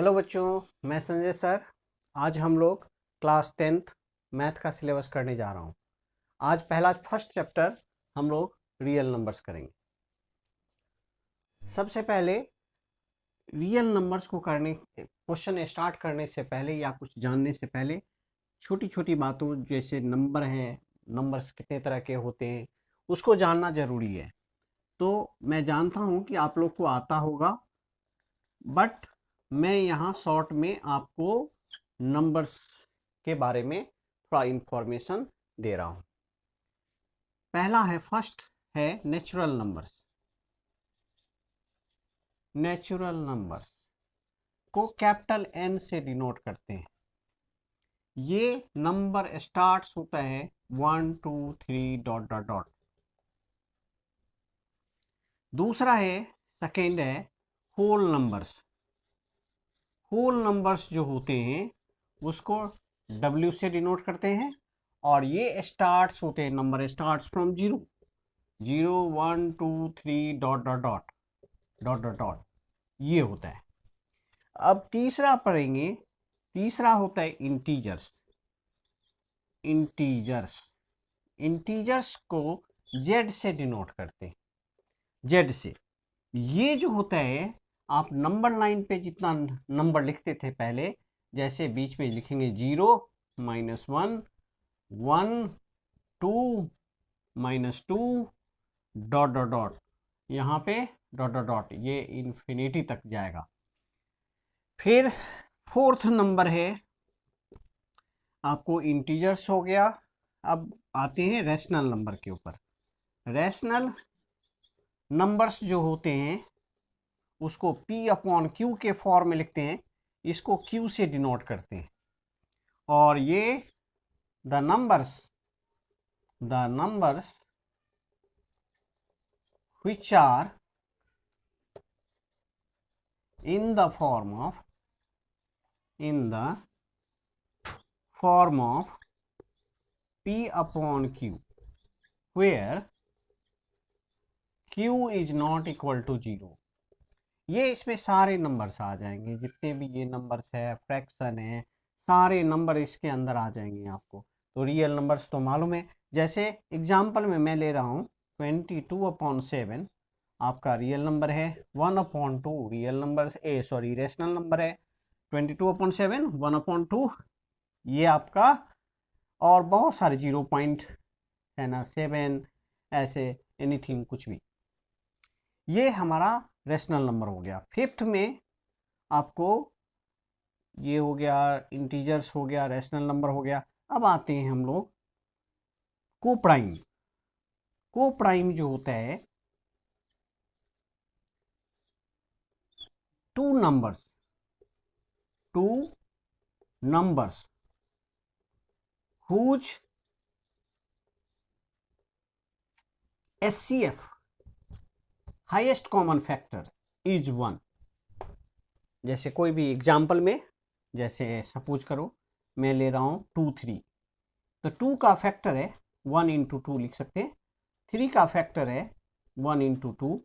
Hello बच्चों, मैं Sanjay sir. आज हम लोग क्लास 10th मैथ का सिलेबस करने जा रहा हूँ। आज पहला फर्स्ट चैप्टर हम लोग रियल नंबर्स करेंगे। सबसे पहले रियल नंबर्स को करने क्वेश्चन स्टार्ट करने से पहले या कुछ जानने से पहले छोटी छोटी बातों जैसे नंबर हैं, नंबर्स कितने तरह के होते हैं, उसको जानना ज़रूरी है। तो मैं जानता हूँ कि आप लोग को आता होगा, बट मैं यहाँ शॉर्ट में आपको नंबर्स के बारे में थोड़ा इंफॉर्मेशन दे रहा हूँ। पहला है, फर्स्ट है नेचुरल नंबर्स। नेचुरल नंबर्स को कैपिटल एन से डिनोट करते हैं। ये नंबर स्टार्ट्स होता है 1 2 3 डॉट डॉट डॉट। दूसरा है, सेकेंड है होल नंबर्स। होल नंबर्स जो होते हैं उसको W से डिनोट करते हैं, और ये स्टार्ट्स होते हैं, number starts from 0 0 1 2 3 dot dot dot dot dot dot, ये होता है। अब तीसरा पढ़ेंगे, तीसरा होता है इंटीजर्स। इंटीजर्स इंटीजर्स को Z से डिनोट करते हैं, Z से। ये जो होता है, आप नंबर लाइन पे जितना नंबर लिखते थे पहले, जैसे बीच में लिखेंगे 0 -1 1 2 -2 डॉट डॉट डॉट, यहाँ पे डॉट डॉट डॉट, ये इन्फिनिटी तक जाएगा। फिर फोर्थ नंबर है आपको इंटीजर्स हो गया। अब आते हैं रैशनल नंबर के ऊपर। रैशनल नंबर्स जो होते हैं उसको P/Q के फॉर्म में लिखते हैं, इसको Q से डिनोट करते हैं। और ये the numbers which are in the form of P/Q where Q is not equal to 0। ये इसमें सारे नंबर्स आ जाएंगे, जितने भी ये नंबर्स है, फ्रैक्शन है, सारे नंबर इसके अंदर आ जाएंगे आपको। तो रियल नंबर्स तो मालूम है। जैसे एग्जांपल में मैं ले रहा हूँ 22/7 आपका रियल नंबर है, 1/2 रियल नंबर रेशनल नंबर है। 22/7 1/2 ये आपका, और बहुत सारे 0 पॉइंट है ना, 7, ऐसे एनीथिंग, कुछ भी। ये हमारा रेशनल नंबर हो गया। फिफ्थ में आपको ये हो गया, इंटीजर्स हो गया, रेशनल नंबर हो गया। अब आते हैं हम लोग को प्राइम। को प्राइम जो होता है, two numbers whose HCF highest common factor is 1। जैसे कोई भी एग्जाम्पल में, जैसे सपोज करो मैं ले रहा हूँ 2 3, तो 2 का फैक्टर है 1 × 2 लिख सकते हैं। 3 का फैक्टर है 1 × 2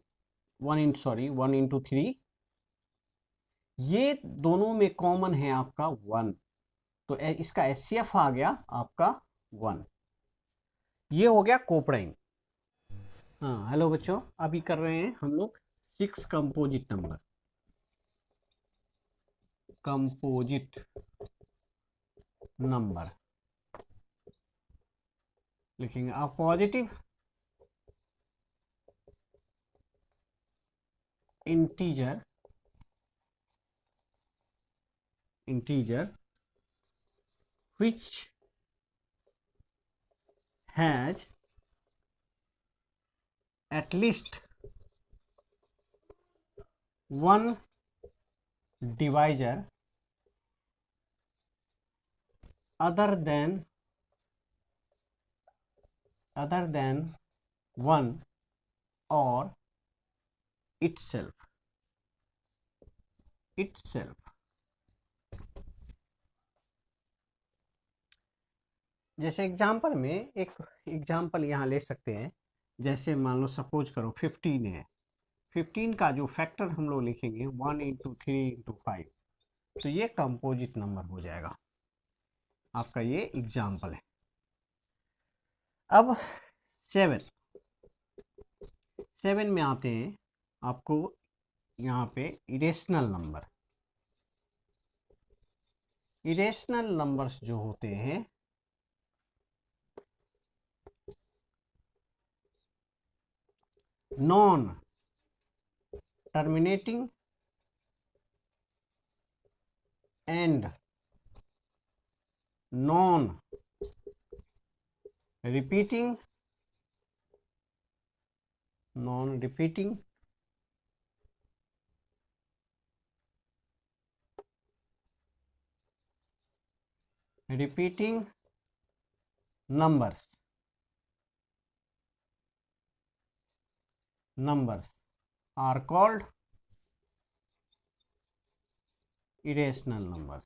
1 × 3। ये दोनों में कॉमन है आपका 1, तो इसका HCF आ गया आपका 1। ये हो गया कोप्राइम। हाँ हेलो बच्चों, अभी कर रहे हैं हम लोग 6 कंपोजिट नंबर। कंपोजिट नंबर लिखेंगे आप positive integer which has at least one divisor other than 1 or itself। जैसे एग्जाम्पल में एक एग्जाम्पल यहाँ ले सकते हैं। जैसे मान लो सपोज करो 15 है। 15 का जो फैक्टर हम लोग लिखेंगे 1 × 3 × 5, तो ये कंपोजिट नंबर हो जाएगा आपका, ये एग्जाम्पल है। अब 7 में आते हैं आपको यहाँ पे इरेशनल नंबर। इरेशनल नंबर्स जो होते हैं non terminating and non repeating, repeating numbers are called irrational numbers.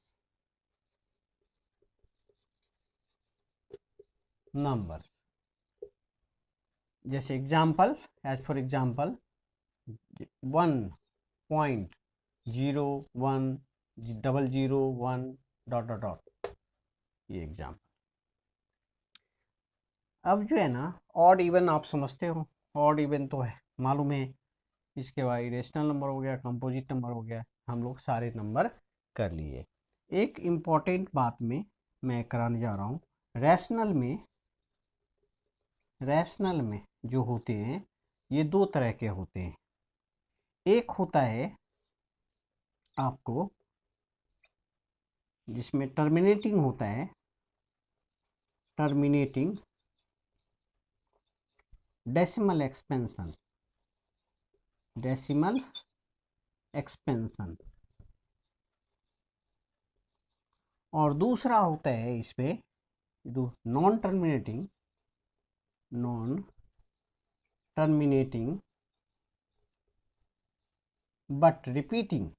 जैसे example, as for example 1.010001 dot dot dot, ये एग्जाम्पल। अब जो है ना ऑड इवन आप समझते हो, ऑड इवन तो है मालूम है, इसके बाद इरेशनल नंबर हो गया, कंपोजिट नंबर हो गया, हम लोग सारे नंबर कर लिए। एक इम्पॉर्टेंट बात में मैं कराने जा रहा हूँ, रैशनल में जो होते हैं ये दो तरह के होते हैं। एक होता है आपको जिसमें टर्मिनेटिंग होता है, टर्मिनेटिंग डेसिमल एक्सपेंशन, और दूसरा होता है इसमें नॉन टर्मिनेटिंग बट रिपीटिंग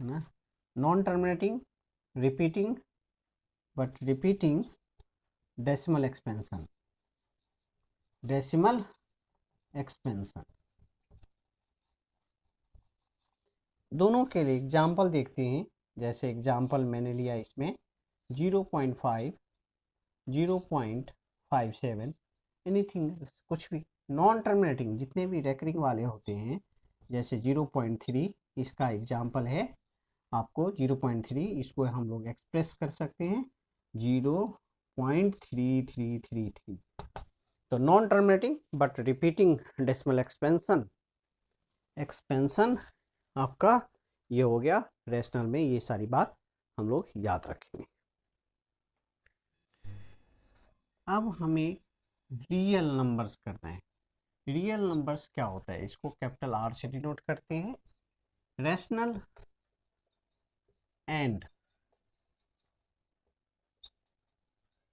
है ना, non terminating repeating but repeating decimal expansion. दोनों के लिए एग्जाम्पल देखते हैं। जैसे एग्जाम्पल मैंने लिया इसमें 0.5, 0.57, एनीथिंग, कुछ भी नॉन टर्मिनेटिंग जितने भी रेकरिंग वाले होते हैं, जैसे 0.3 इसका एग्जाम्पल है आपको 0.3, इसको हम लोग एक्सप्रेस कर सकते हैं 0.3333। तो non terminating but repeating decimal expansion आपका ये हो गया रैशनल में। ये सारी बात हम लोग याद रखेंगे। अब हमें रियल नंबर्स करना है। रियल नंबर्स क्या होता है, इसको कैपिटल आर से डिनोट करते हैं। Rational and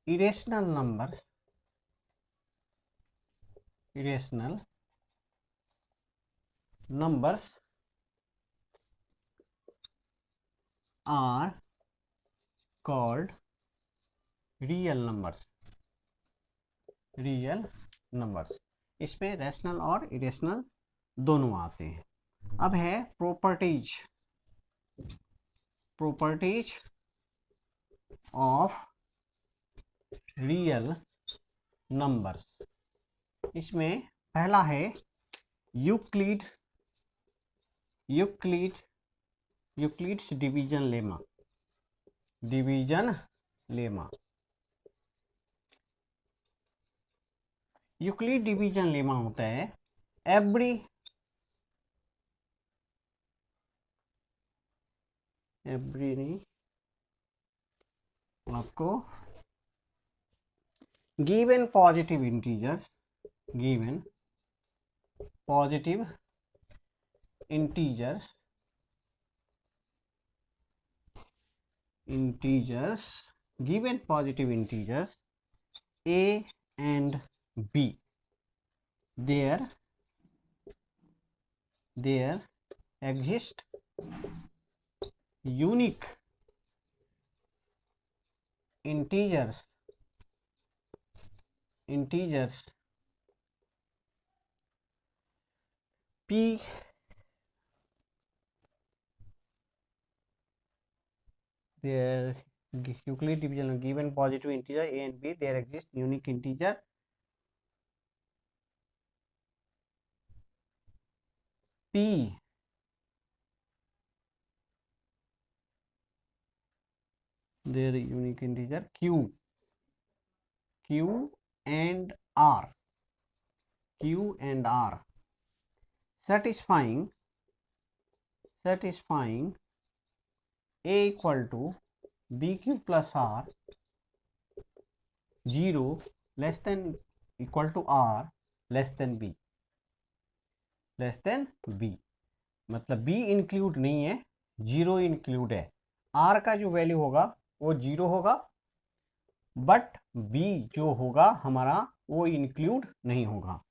irrational numbers are called real numbers. इसमें रैशनल और इरेशनल दोनों आते हैं। अब है प्रॉपर्टीज ऑफ रियल नंबर्स। इसमें पहला है Euclid's division lemma. Euclid division lemma होता है एवरी नहीं आपको given positive integers given positive integers a and b, there exist unique integers P there Euclid division given positive integer a and b, there exists unique integer P there unique integer Q and R satisfying A equal to BQ plus R 0 less than equal to R less than B मतलब B include नहीं है, 0 include है। R का जो value होगा वो 0 होगा, but B जो होगा हमारा वो इंक्लूड नहीं होगा।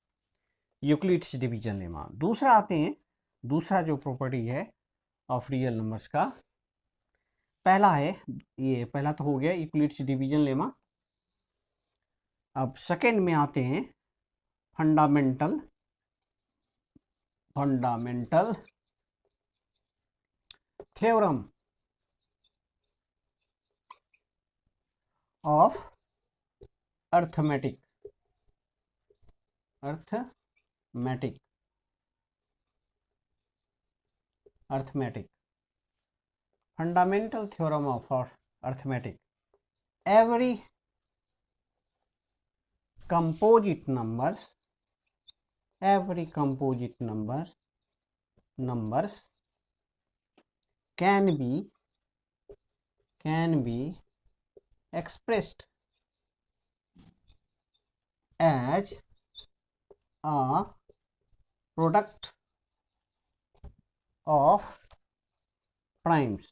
Euclid's division lemma. दूसरा आते हैं, दूसरा जो प्रॉपर्टी है ऑफ रियल नंबर्स का, पहला है ये, पहला तो हो गया यूक्लिड्स डिवीजन लेमा। अब सेकंड में आते हैं fundamental theorem of arithmetic fundamental theorem of arithmetic. Every composite numbers can be expressed as a product of primes.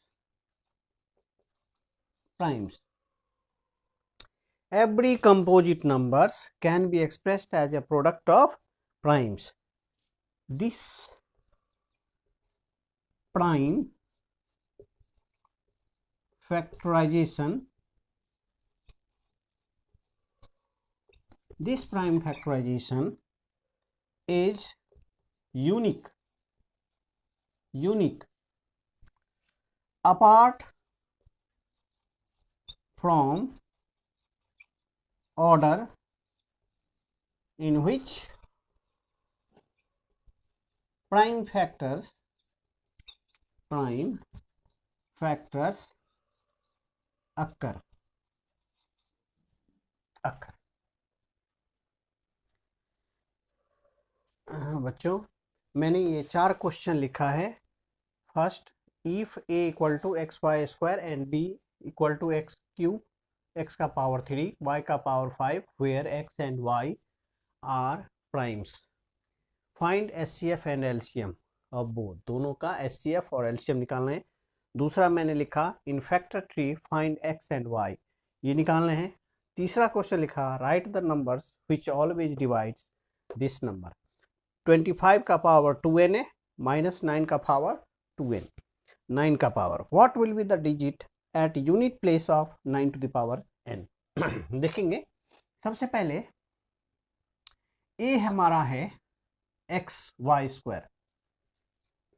Every composite numbers can be expressed as a product of primes. This prime factorization is unique apart from order in which prime factors occur. बच्चों मैंने ये 4 question लिखा है। First, if a equal to x y square and b equal to x cube, x का power 3 y का power 5, where x and y are primes, find SCF and LCM of both, दोनों का SCF और LCM निकालना है। दूसरा मैंने लिखा in factor tree find x and y, ये निकालना है। तीसरा क्वेश्चन लिखा write the numbers which always divides this number. 25 का पावर 2n है, माइनस 9 का पावर 2n, 9 का power, what will be the digit at unit place of 9 to the power n। देखेंगे सबसे पहले a हमारा है एक्स वाई स्क्वायर,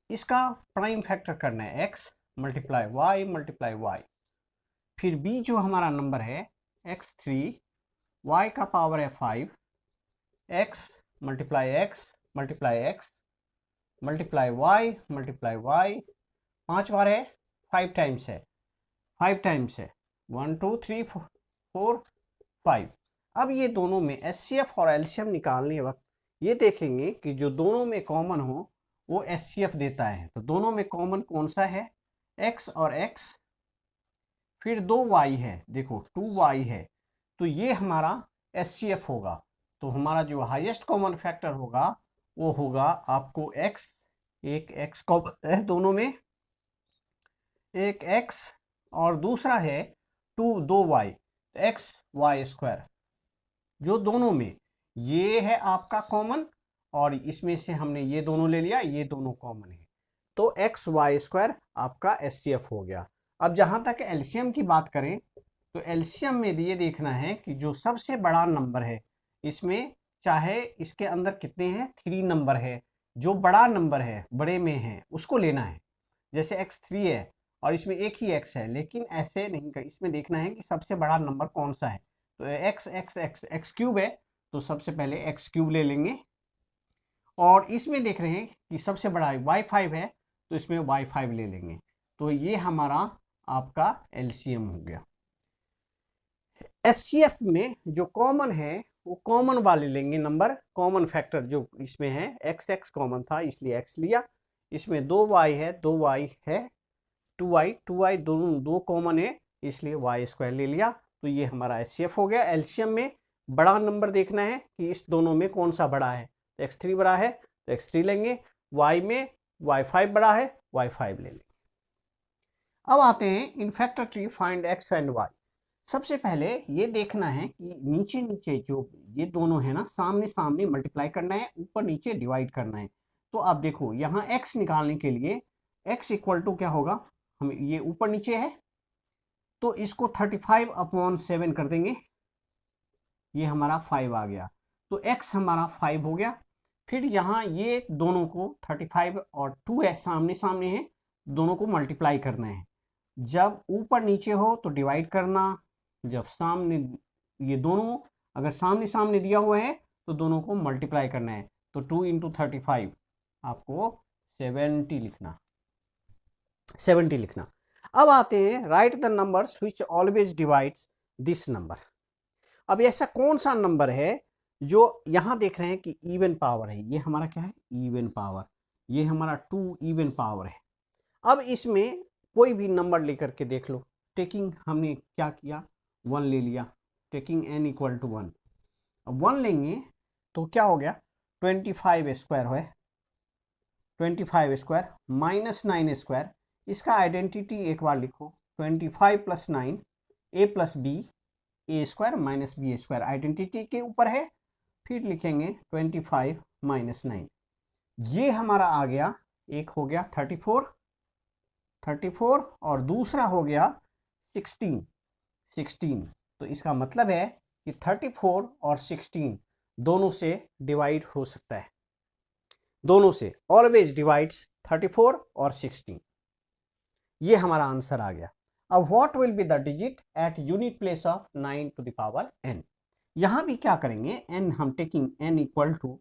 इसका प्राइम फैक्टर करना है x मल्टीप्लाई y, फिर b जो हमारा नंबर है x3, y का पावर है 5, x multiply x multiply y, 5 बार है 5 टाइम्स है 1 2 3 4 5। अब ये दोनों में SCF और LCM निकालने वक्त ये देखेंगे कि जो दोनों में कॉमन हो वो SCF देता है। तो दोनों में कॉमन कौन सा है, x और x, फिर 2y है, देखो 2y है, तो ये हमारा SCF होगा। तो हमारा जो हाईएस्ट कॉमन फैक्टर होगा वो होगा आपको x, एक x कॉमन है दोनों में, एक x और दूसरा है 2y, x y स्क्वायर, जो दोनों में ये है आपका कॉमन और इसमें से हमने ये दोनों ले लिया, ये दोनों कॉमन है, तो x y स्क्वायर आपका SCF हो गया। अब जहां तक LCM की बात करें तो LCM में ये देखना है कि जो सबसे बड़ा नंबर है इसमें, चाहे इसके अंदर कितने हैं 3 नंबर है, जो बड़ा नंबर है, बड़े में है, उसको लेना है। जैसे x3 है और इसमें एक ही x है, लेकिन ऐसे नहीं कर, इसमें देखना है कि सबसे बड़ा नंबर कौन सा है। तो x क्यूब है, तो सबसे पहले x क्यूब ले लेंगे। और इसमें देख रहे हैं कि सबसे बड़ा y5 है, तो इसमें y5 ले लेंगे। तो ये हमारा आपका एलसीएम हो गया। एचसीएफ में जो कॉमन है वो कॉमन वाले लेंगे नंबर, कॉमन फैक्टर जो इसमें है, x कॉमन था इसलिए x लिया। इसमें 2y है, 2y है, 2y दोनों दो कॉमन है इसलिए y² ले लिया। तो ये हमारा एचसीएफ हो गया। एलसीएम में बड़ा नंबर देखना है कि इस दोनों में कौन सा बड़ा है। तो x3 बड़ा है तो x3 लेंगे, y में y5 बड़ा है, y5 ले लेंगे। अब आते हैं in factor tree find x and y। सबसे पहले ये देखना है कि नीचे नीचे जो ये दोनों है ना, सामने सामने मल्टीप्लाई करना है, ऊपर नीचे डिवाइड करना है। तो आप देखो यहाँ x निकालने के लिए x इक्वल टू क्या होगा, हम ये ऊपर नीचे है तो इसको 35/7 कर देंगे, ये हमारा 5 आ गया। तो x हमारा 5 हो गया। फिर यहाँ ये दोनों को 35 और 2 है, सामने सामने है, दोनों को मल्टीप्लाई करना है। जब ऊपर नीचे हो तो डिवाइड करना, जब सामने ये दोनों अगर सामने सामने दिया हुआ है तो दोनों को मल्टीप्लाई करना है। तो 2 × 35 आपको 70 लिखना। अब आते हैं right the numbers which always divides this number. अब ऐसा कौन सा नंबर है जो यहां देख रहे हैं कि इवन पावर है, ये हमारा क्या है, इवन पावर, ये हमारा 2 इवन पावर है। अब इसमें कोई भी नंबर लेकर के देख लो। टेकिंग हमने क्या किया, 1 ले लिया, टेकिंग n इक्वल टू 1। अब 1 लेंगे तो क्या हो गया, 25² है, 25² माइनस 9²। इसका आइडेंटिटी एक बार लिखो, 25 + 9 a + b a² minus b², identity के ऊपर है। फिर लिखेंगे 25 - 9, ये हमारा आ गया, एक हो गया 34 और दूसरा हो गया 16। तो इसका मतलब है कि 34 और 16 दोनों से डिवाइड हो सकता है, दोनों से ऑलवेज डिवाइड्स 34 और 16। ये हमारा आंसर आ गया। अब what will be the digit at unit place of 9 to the power n। यहां भी क्या करेंगे, n हम टेकिंग n इक्वल टू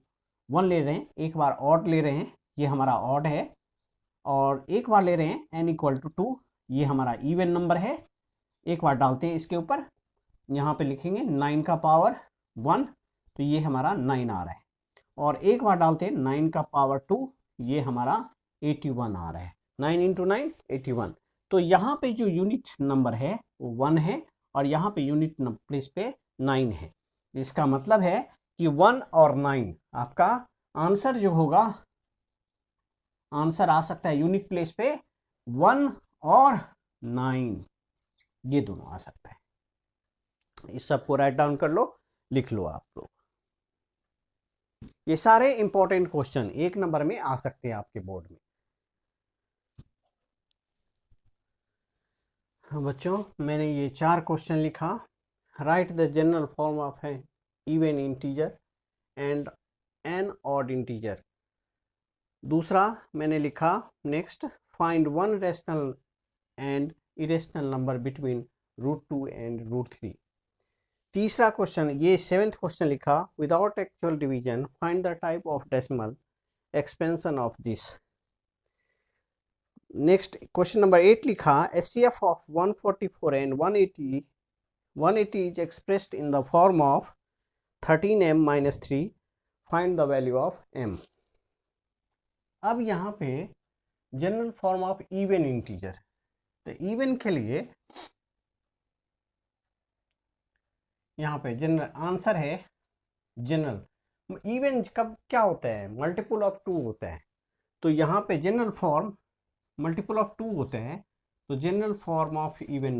1 ले रहे हैं, एक बार ऑड ले रहे हैं, ये हमारा ऑड है, और एक बार ले रहे हैं n इक्वल टू 2, ये हमारा इवन नंबर है। एक बार डालते हैं इसके ऊपर, यहाँ पे लिखेंगे 9 का पावर 1, तो ये हमारा 9 आ रहा है। और एक बार डालते हैं 9 का पावर 2, ये हमारा 81 आ रहा है। 9 × 9 81। तो यहाँ पे जो यूनिट नंबर है वो 1 है और यहाँ पे यूनिट प्लेस पे 9 है। इसका मतलब है कि 1 और 9 आपका आंसर जो होगा, आंसर आ सकता है यूनिट प्लेस पे 1 और 9, ये दोनों आ सकता है। इस सबको राइट डाउन कर लो, लिख लो आप लोग। ये सारे इंपॉर्टेंट क्वेश्चन 1 नंबर में आ सकते हैं आपके बोर्ड में। बच्चों मैंने ये 4 क्वेश्चन लिखा। Write the general form of है even integer and an odd integer. दूसरा मैंने लिखा next, find one rational and irrational number between √2 and √3। तीसरा क्वेश्चन, ये 7th क्वेश्चन लिखा, without actual division find the type of decimal expansion of this. Next question number 8 लिखा, HCF of 144 and 180 is expressed in the form of 13m - 3, find the value of m। अब यहाँ पे general form of even integer, तो even के लिए यहाँ पे general answer है जनरल। इवन कब क्या होता है, मल्टीपल ऑफ 2 होता है। तो यहाँ पे जनरल फॉर्म मल्टीपल ऑफ 2 होते हैं, तो general form of even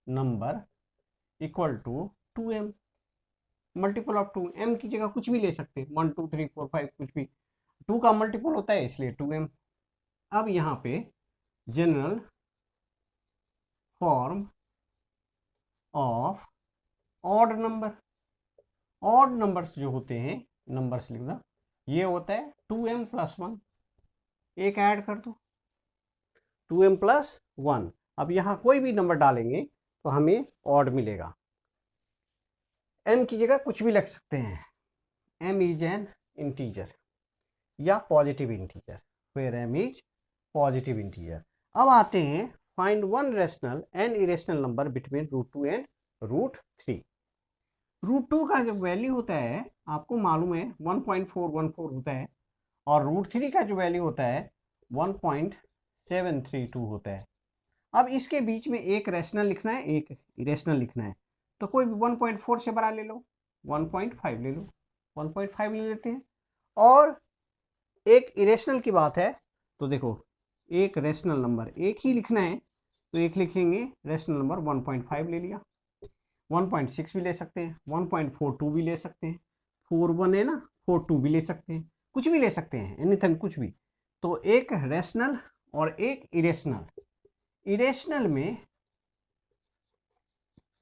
number equal to 2m। Multiple of 2, m की जगह कुछ भी ले सकते हैं, 1 2 3 4 5 कुछ भी, 2 का मल्टीपल होता है इसलिए 2m। अब यहाँ पे general form of odd number, odd numbers जो होते हैं, नंबर्स लिखना, ये होता है 2m+1, एक ऐड कर दो 2m+1। अब यहाँ कोई भी नंबर डालेंगे तो हमें ऑड मिलेगा। m की जगह कुछ भी लिख सकते हैं, m इज एन इंटीजर या positive integer, where m is positive integer. अब आते हैं find one rational and irrational number between √2 and √3। √2 का जो वैल्यू होता है आपको मालूम है 1.414 होता है, और √3 का जो वैल्यू होता है 1.732 होता है। अब इसके बीच में एक रेशनल लिखना है, एक इरेशनल लिखना है, तो कोई 1.4 से बड़ा ले लो, 1.5 ले लो, 1.5 ले लेते हैं। और एक इरेशनल की बात है तो देखो, एक रेशनल नंबर एक ही लिखना है तो एक लिखेंगे, रेशनल नंबर 1.5 ले लिया, 1.6 भी ले सकते हैं, 1.42 भी ले सकते हैं, 41 है ना, 42 भी ले सकते हैं, कुछ भी ले सकते हैं, एनीथिंग, कुछ भी। तो एक रेशनल और एक इरेशनल। इरेशनल में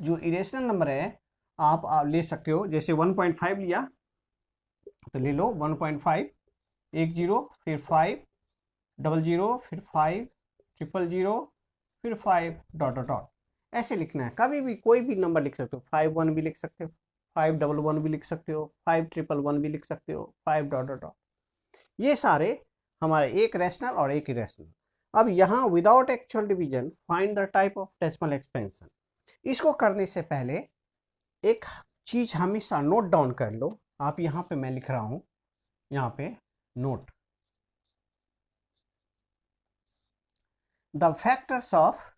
जो इरेशनल नंबर है आप ले सकते हो, जैसे 1.5 लिया तो ले लो 1.5, 10, फिर 5, 00, फिर 5, 000, फिर 5, ... ऐसे लिखना है। कभी भी कोई भी नंबर लिख सकते हो, 51 भी लिख सकते हो, 511 भी लिख सकते हो, 5111 भी लिख सकते हो, 5 ... ये सारे हमारे एक रेशनल और एक इरेशनल। अब यहाँ without actual division find the type of decimal expansion. इसको करने से पहले एक चीज हमेशा नोट डाउन कर लो। आप यहाँ पे मैं लिख रहा हूं, यहाँ पे note the factors of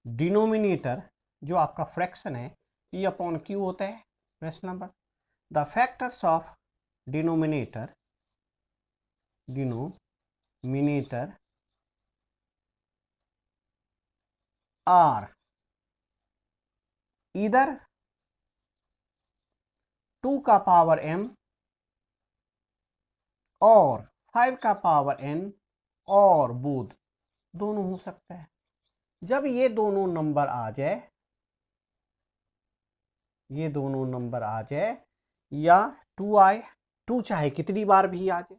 denominator, जो आपका फ्रैक्शन है P/Q होता है rational number. The factors of denominator are इधर 2 का पावर m और 5 का पावर n और बोथ, दोनों हो सकता है। जब ये दोनों नंबर आ जाए, ये दोनों नंबर आ जाए, या 2 आए, 2 चाहे कितनी बार भी आ जाए,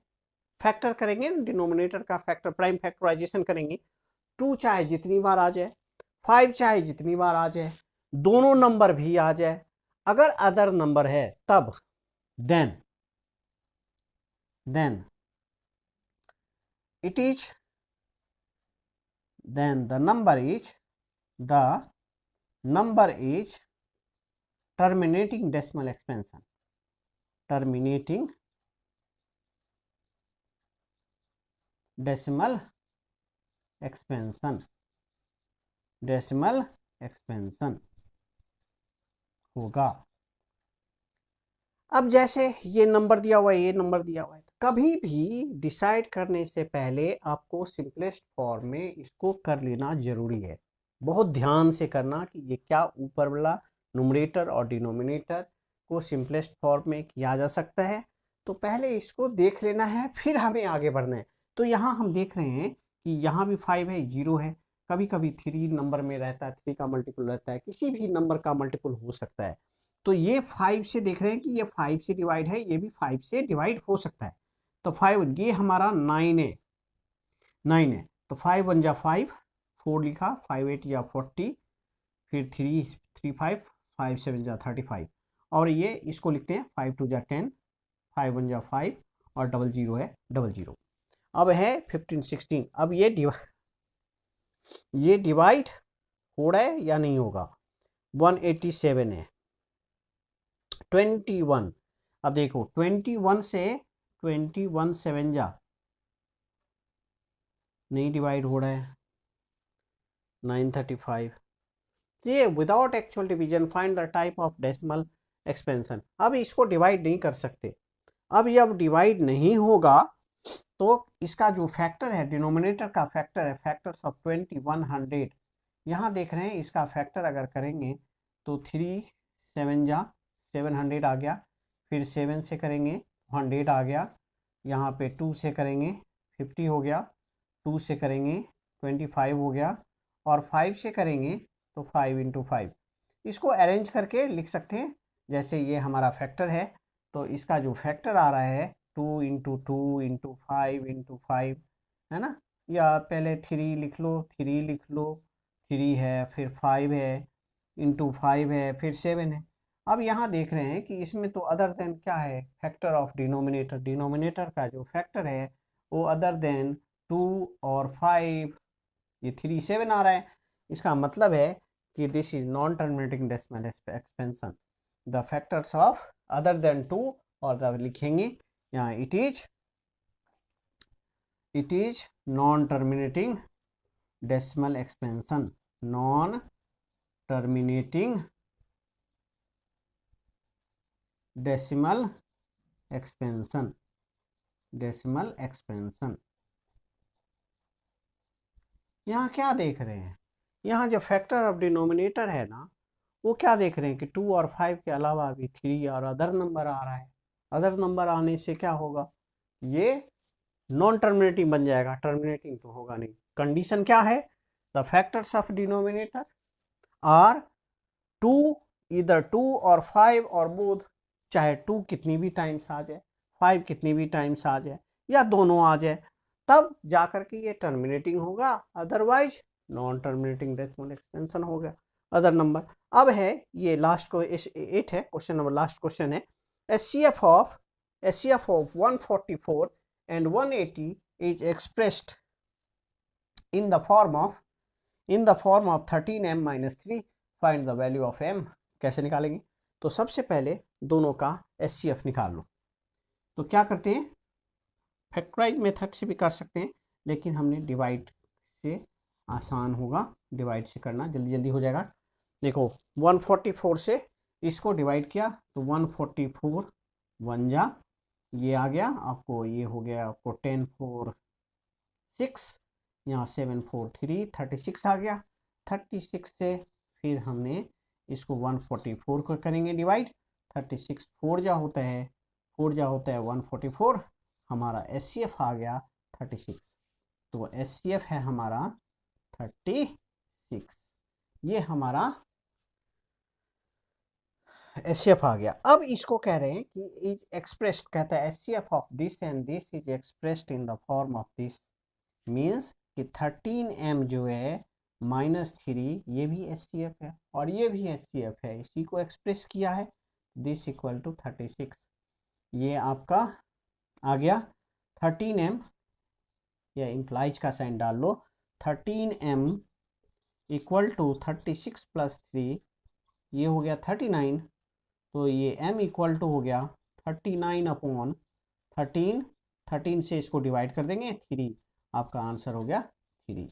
फैक्टर करेंगे डिनोमिनेटर का फैक्टर, प्राइम फैक्टराइजेशन करेंगे, 2 चाहे जितनी बार आ जाए, 5 चाहे जितनी बार आ जाए, दोनों नंबर भी आ जाए, अगर अदर नंबर है तब then it is then the number is terminating decimal expansion, terminating decimal expansion होगा। अब जैसे ये नंबर दिया हुआ है, ये नंबर दिया हुआ है, कभी भी डिसाइड करने से पहले आपको सिंपलेस्ट फॉर्म में इसको कर लेना जरूरी है। बहुत ध्यान से करना कि ये क्या ऊपर वाला न्यूमरेटर और डिनोमिनेटर को सिंपलेस्ट फॉर्म में किया जा सकता है, तो पहले इसको देख लेना है, फिर हमें आगे बढ़ना है। तो यहाँ हम देख रहे हैं कि यहाँ भी 5 है, 0 है, कभी कभी 3 नंबर में रहता है, 3 का मल्टीपल रहता है, किसी भी नंबर का मल्टीपल हो सकता है। तो ये 5 से देख रहे हैं कि ये 5 से डिवाइड है, ये भी 5 से डिवाइड हो सकता है। तो 5, ये हमारा 9 है, 9 है, तो 5 1 जा 5, 4 लिखा, 5 8 या 40, फिर 3 3 5, 5 7 जा 35, और ये इसको लिखते हैं 5 2 जा 10, 5 1 जा 5, और 00 है 00। अब है 15 16। अब ये डिवाइड हो रहा है या नहीं होगा, 187 है, 21। अब देखो 21 से 21 7 जा नहीं डिवाइड हो रहा है, 935। ये without actual division find the type of decimal expansion. अब इसको डिवाइड नहीं कर सकते। अब जब डिवाइड नहीं होगा तो इसका जो फैक्टर है, डिनोमिनेटर का फैक्टर है, फैक्टर्स ऑफ 2100, यहाँ देख रहे हैं इसका फैक्टर अगर करेंगे तो 3 7 जा 700 आ गया, फिर 7 से करेंगे 100 आ गया, यहाँ पे 2 से करेंगे 50 हो गया, 2 से करेंगे 25 हो गया, और 5 से करेंगे तो 5 इंटू 5। इसको अरेंज करके लिख सकते हैं, जैसे ये हमारा फैक्टर है तो इसका जो फैक्टर आ रहा है 2 इंटू 2 इंटू 5 इंटू 5, है ना, या पहले 3 लिख लो, 3 लिख लो, 3 है, फिर 5 है, इंटू 5 है, फिर 7 है। अब यहाँ देख रहे हैं कि इसमें तो अदर देन क्या है, फैक्टर ऑफ डिनोमिनेटर, डिनोमिनेटर का जो फैक्टर है वो अदर देन 2 और 5, ये 3 7 आ रहा है। इसका मतलब है कि this is non terminating decimal expansion, the factors of other than 2, और द लिखेंगे यहाँ it is non terminating decimal expansion, non terminating decimal expansion, decimal expansion. यहाँ क्या देख रहे हैं, यहाँ जो फैक्टर ऑफ डिनोमिनेटर है ना, वो क्या देख रहे हैं कि 2 और 5 के अलावा भी 3 और अदर नंबर आ रहा है। अदर नंबर आने से क्या होगा, ये नॉन टर्मिनेटिंग बन जाएगा, टर्मिनेटिंग तो होगा नहीं। कंडीशन क्या है, the factors of denominator are 2, इधर 2 और 5 और बोथ, चाहे 2 कितनी भी टाइम्स आ जाए, 5 कितनी भी टाइम्स आ जाए, या दोनों आ जाए, तब जाकर के ये टर्मिनेटिंग होगा, otherwise non terminating decimal expansion हो गया अदर नंबर। अब है ये लास्ट को 8 है क्वेश्चन नंबर, लास्ट क्वेश्चन है, HCF of 144 and 180 is expressed in the form of 13m minus 3, find the value of m। कैसे निकालेंगे, तो सबसे पहले दोनों का एचसीएफ निकाल लो। तो क्या करते हैं, फैक्टराइज मेथड से भी कर सकते हैं, लेकिन हमने डिवाइड से आसान होगा, डिवाइड से करना जल्दी जल्दी हो जाएगा। देखो 144 से इसको डिवाइड किया तो 144 1 जा, ये आ गया आपको, ये हो गया आपको 10 4 6, यहाँ 7 4 3 36 आ गया। 36 से फिर हमने इसको 144 को करेंगे डिवाइड, 36 4 जा होता है, 4 जा होता है 144, हमारा एचसीएफ आ गया 36। तो एचसीएफ है हमारा 36, ये हमारा एचसीएफ आ गया। अब इसको कह रहे हैं कि इज एक्सप्रेस्ड, कहता है HCF of this and this is expressed in the form of this, means कि 13m जो है -3, ये भी एचसीएफ है और ये भी एचसीएफ है, इसी को एक्सप्रेस किया है, दिस इक्वल टू 36। ये आपका आ गया 13m, या इंप्लाइज का साइन डाल लो, 13m इक्वल टू 36 प्लस 3, ये हो गया 39, तो ये m इक्वल टू हो गया 39 अपॉन 13, 13 से इसको डिवाइड कर देंगे 3, आपका आंसर हो गया 3।